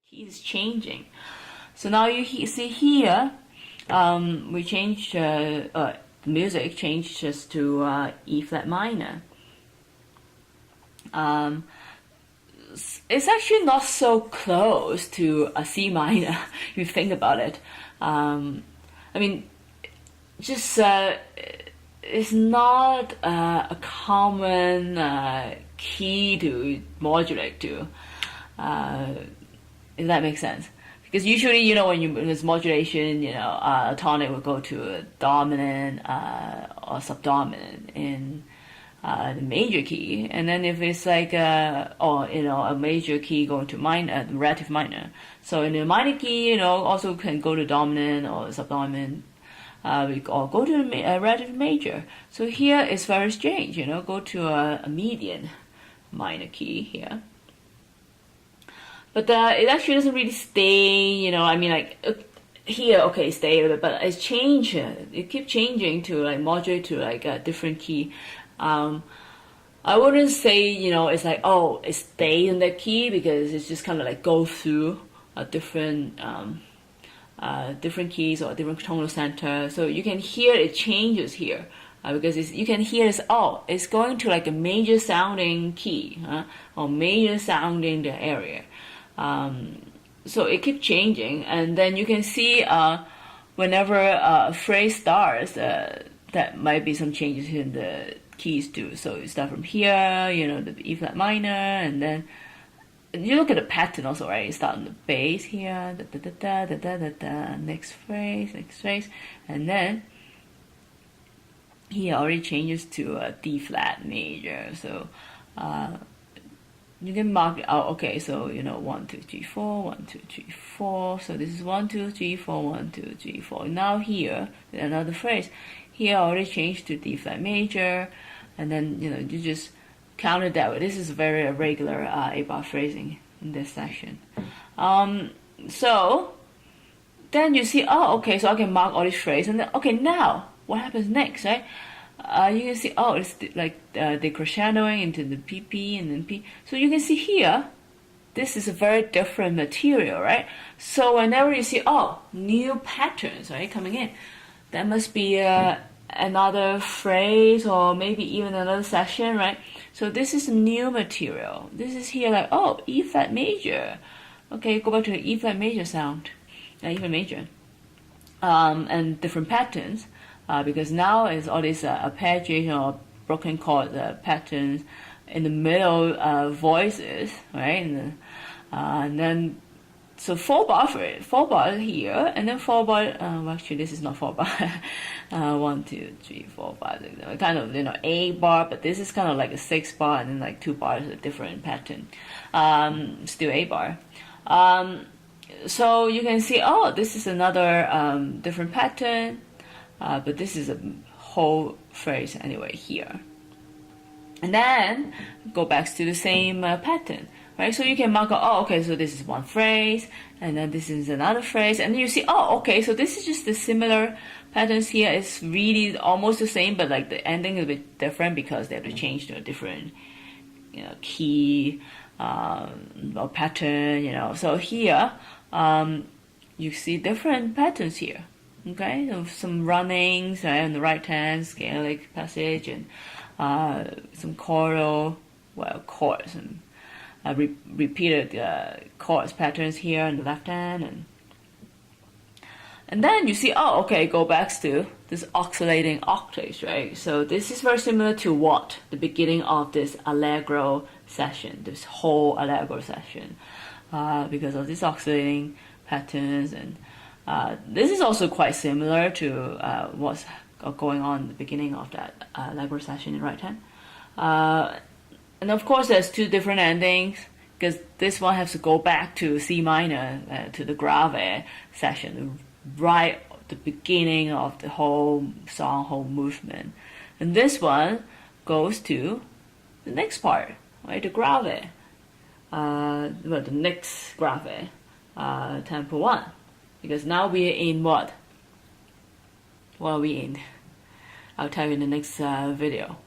key is changing. So now you see here, we changed the music changes to E flat minor. It's actually not so close to a C minor if you think about it. I mean, just it's not a common key to modulate to. If that makes sense. Because usually, you know, when there's modulation, you know, a tonic will go to a dominant or subdominant in the major key, and then if it's like or you know, a major key going to minor, relative minor. So in the minor key, you know, also can go to dominant or subdominant, or go to a relative major. So here it's very strange, you know, go to a median minor key here. But it actually doesn't really stay, you know, I mean, like, here, okay, stay a little bit, but it's changed. It keeps changing to, like, modulate to, like, a different key. I wouldn't say, you know, it's like, oh, it stays in that key, because it's just kind of, like, go through a different keys or different tonal center. So you can hear it changes here. Because you can hear this, oh, it's going to, like, a major sounding key, or major sounding the area. So it keeps changing, and then you can see whenever a phrase starts, that might be some changes in the keys too. So you start from here, you know, the E flat minor, and then you look at the pattern also, right? You start on the bass here, da da da da da da da, next phrase, and then here already changes to a D flat major. So you can mark it out. Okay, so you know, 1 2 3 4, 1 2 3 4. So this is 1 2 3 4, 1 2 3 4. Now here another phrase. Here I already changed to D flat major, and then you know, you just count it that way. This is very irregular A-bar phrasing in this section. So then you see, oh, okay, so I can mark all these phrases, and then okay, now what happens next, right? You can see, oh, it's like decrescendoing into the PP and then P. So you can see here, this is a very different material, right? So whenever you see, oh, new patterns, right, coming in, that must be another phrase or maybe even another section, right? So this is new material. This is here like, oh, E flat major. Okay, go back to the E flat major sound, E flat major, and different patterns. Because now it's all these arpeggiation or broken chord patterns in the middle voices, right? And then, so 4 bar for it, 4 bar here, and then 4 bar, well, actually this is not 4 bar, 1, 2, 3, 4, 5, 6, kind of, you know, 8 bar, but this is kind of like a 6 bar, and then like 2 bars, a different pattern, still 8 bar. So you can see, oh, this is another different pattern. But this is a whole phrase anyway here. And then go back to the same pattern, right? So you can mark out, oh, okay, so this is one phrase, and then this is another phrase, and then you see, oh, okay, so this is just the similar patterns here. It's really almost the same, but like the ending is a bit different because they have to change to a different, you know, key or pattern, you know. So here, you see different patterns here. Okay, so some runnings, right, on the right hand, scalic passage, and some choral, well, chords, and repeated chords patterns here on the left hand, and then you see, oh, okay, go back to this oscillating octaves, right? So this is very similar to what the beginning of this allegro session, this whole allegro session, because of these oscillating patterns. And this is also quite similar to what's going on at the beginning of that allegro session in right hand. And of course, there's 2 different endings, because this one has to go back to C minor, to the grave session, right at the beginning of the whole song, whole movement. And this one goes to the next part, right, the grave, well, the next grave, tempo 1. Because now we're in what? What are we in? I'll tell you in the next video.